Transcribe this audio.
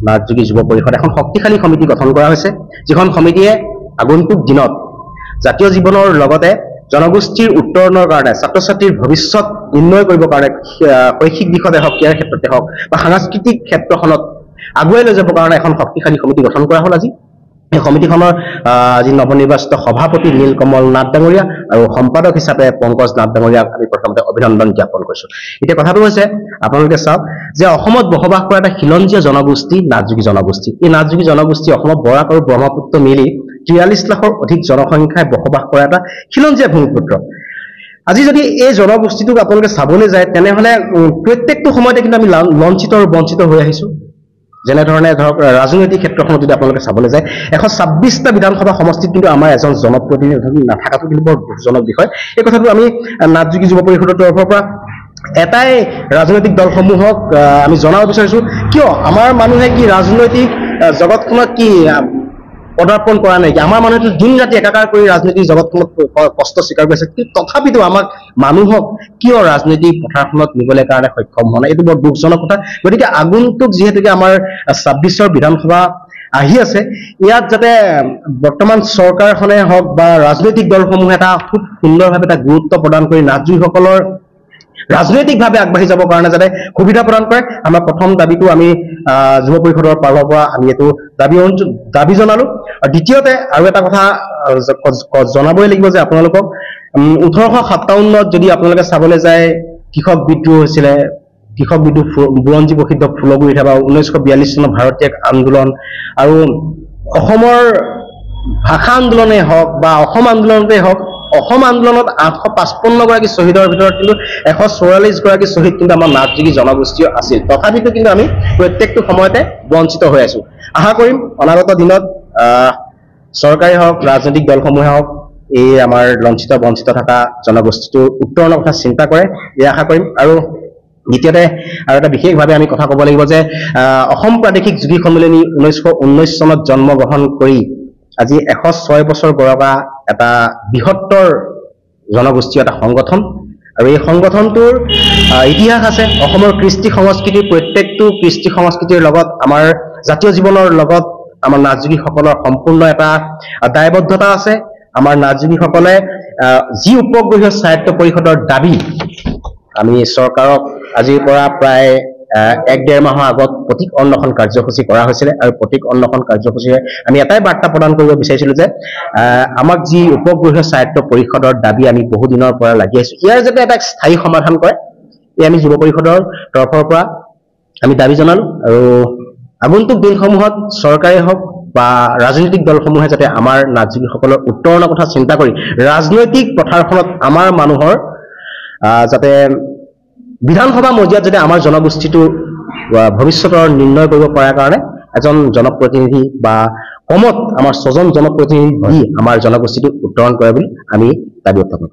নাথযোগী যুৱ পৰিষদ এখন শক্তিশালী সমিতি গঠন কৰা হৈছে, যিখন সমিতিয়ে আগন্তুক দিনত জাতীয় জীৱনৰ লগতে জনগোষ্ঠীৰ উত্তৰণৰ কাৰণে ছাত্ৰ ছাত্ৰীৰ ভৱিষ্যত নিৰ্ণয় কৰিবৰ কাৰণে শৈক্ষিক দিশতে হওক, ক্ৰীড়াৰ ক্ষেত্ৰতে হওক বা সাংস্কৃতিক ক্ষেত্ৰখনত আগুৱাই লৈ যাবৰ কাৰণে এখন শক্তিশালী সমিতি গঠন কৰা হ'ল আজি। এই সমিতিখনৰ আজি নৱনিৰ্বাচিত সভাপতি নীলকমল নাথ ডাঙৰীয়া আৰু সম্পাদক হিচাপে পংকজ নাথ ডাঙৰীয়াক আমি প্ৰথমতে অভিনন্দন জ্ঞাপন কৰিছোঁ। এতিয়া কথাটো হৈছে আপোনালোকে চাওক যে অসমত বসবাস কৰা এটা খিলঞ্জীয়া জনগোষ্ঠী নাথযোগী জনগোষ্ঠী। এই নাথযোগী জনগোষ্ঠী অসমত বৰাক আৰু ব্ৰহ্মপুত্ৰ মিলি 43 লাখৰ অধিক জনসংখ্যাই বসবাস কৰা এটা খিলঞ্জীয়া ভূমিপুত্ৰ। আজি যদি এই জনগোষ্ঠীটোক আপোনালোকে চাবলৈ যায় তেনেহলে প্ৰত্যেকটো সময়তে কিন্তু আমি লঞ্চিত আৰু বঞ্চিত হৈ আহিছোঁ। যেনেধৰণে ধৰক ৰাজনৈতিক ক্ষেত্ৰখনত যদি আপোনালোকে চাবলৈ যায় 126টা বিধানসভা সমষ্টিত কিন্তু আমাৰ এজন জনপ্ৰতিনিধি নাথাকাটো কিন্তু বৰ দুখজনক বিষয়। এই কথাটো আমি নাথযোগী যুৱ পৰিষদৰ তৰফৰ পৰা এটাই ৰাজনৈতিক দলসমূহক আমি জনাব বিচাৰিছোঁ, কিয় আমাৰ মানুহে কি ৰাজনৈতিক জগতখনত কি পদাৰ্পণ কৰা নাই? আমাৰ মানুহেতো দিন ৰাতি একাকাৰ কৰি ৰাজনৈতিক জগতখনত কষ্ট স্বীকাৰ কৰিছে, কিন্তু তথাপিতো আমাক মানুহক কিয় ৰাজনৈতিক পথাৰখনত নিবলৈ কাৰণে সক্ষম হোৱা নাই? এইটো বৰ দুখজনক কথা। গতিকে আগন্তুক যিহেতুকে আমাৰ 26ৰ বিধানসভা আহি আছে, ইয়াত যাতে বৰ্তমান চৰকাৰখনে হওক বা ৰাজনৈতিক দলসমূহে এটা খুব সুন্দৰভাৱে এটা গুৰুত্ব প্ৰদান কৰি নাথযোগীসকলৰ ৰাজনৈতিকভাৱে আগবাঢ়ি যাবৰ কাৰণে যাতে সুবিধা প্ৰদান কৰে। আমাৰ প্ৰথম দাবীটো আমি যুৱ পৰিষদৰ ফালৰ পৰা আমি এইটো দাবী জনালো। আৰু দ্বিতীয়তে আৰু এটা কথা জনাবই লাগিব যে আপোনালোকক 1857ত যদি আপোনালোকে চাবলৈ যায় কৃষক বিদ্ৰোহ হৈছিলে, কৃষক বিদ্ৰোহ বুৰঞ্জী প্ৰসিদ্ধ ফুলগুৰিত বা 1942 চনৰ ভাৰতীয় আন্দোলন আৰু অসমৰ ভাষা আন্দোলনেই হওক বা অসম আন্দোলনতেই হওক, অসম আন্দোলনত 855 গৰাকী শ্বহীদৰ ভিতৰত কিন্তু 144 গৰাকী শ্বহীদ কিন্তু আমাৰ নাথযোগী জনগোষ্ঠীয় আছিল। তথাপিতো কিন্তু আমি প্ৰত্যেকটো সময়তে বঞ্চিত হৈ আছো। আশা কৰিম অনাগত দিনত চৰকাৰে হওক, ৰাজনৈতিক দলসমূহে হওক এই আমাৰ লঞ্চিত বঞ্চিত থকা জনগোষ্ঠীটোৰ উত্তৰণৰ কথা চিন্তা কৰে, এই আশা কৰিম। আৰু দ্বিতীয়তে আৰু এটা বিশেষভাৱে আমি কথা ক'ব লাগিব যে অসম প্ৰাদেশিক যোগী সন্মিলনী 1919 চনত জন্মগ্ৰহণ কৰি আজি 106 বছৰ বয়সা এটা বৃহত্তৰ জনগোষ্ঠীয় এটা সংগঠন। আৰু এই সংগঠনটোৰ ইতিহাস আছে। অসমৰ কৃষ্টি সংস্কৃতিৰ প্ৰত্যেকটো কৃষ্টি সংস্কৃতিৰ লগত আমাৰ জাতীয় জীৱনৰ লগত আমাৰ নাথযোগীসকলৰ সম্পূৰ্ণ এটা দায়বদ্ধতা আছে। আমাৰ নাথযোগীসকলে যি উপগ্ৰহীয় স্বায়ত্ব পৰিষদৰ দাবী আমি চৰকাৰক আজিৰ পৰা প্ৰায় 1-1.5 মাহৰ আগত প্ৰতীক অন্বেষণ কাৰ্যসূচী কৰা হৈছিলে। আৰু প্ৰতীক অন্বেষণ কাৰ্যসূচীৰে আমি এটাই বাৰ্তা প্ৰদান কৰিব বিচাৰিছিলো যে আমাক যি উপগ্ৰহীয় স্বায়ত্ব পৰিষদৰ দাবী আমি বহুদিনৰ পৰা লাগি আছো, ইয়াৰ যাতে এটা স্থায়ী সমাধান কৰে, এই আমি যুৱ পৰিষদৰ তৰফৰ পৰা আমি দাবী জনালো। আৰু আগন্তুক দিনসমূহত চৰকাৰে হওক বা ৰাজনৈতিক দলসমূহে যাতে আমাৰ নাথযোগীসকলৰ উত্তৰণৰ কথা চিন্তা কৰি ৰাজনৈতিক পথাৰখনত আমাৰ মানুহৰ যাতে বিধানসভা মজিয়াত যাতে আমাৰ জনগোষ্ঠীটো ভৱিষ্যতৰ নিৰ্ণয় কৰিব পৰাৰ কাৰণে এজন জনপ্ৰতিনিধি বা কমত আমাৰ 6জন জনপ্ৰতিনিধি দি আমাৰ জনগোষ্ঠীটো উত্তৰণ কৰে বুলি আমি দাবী উত্থাপন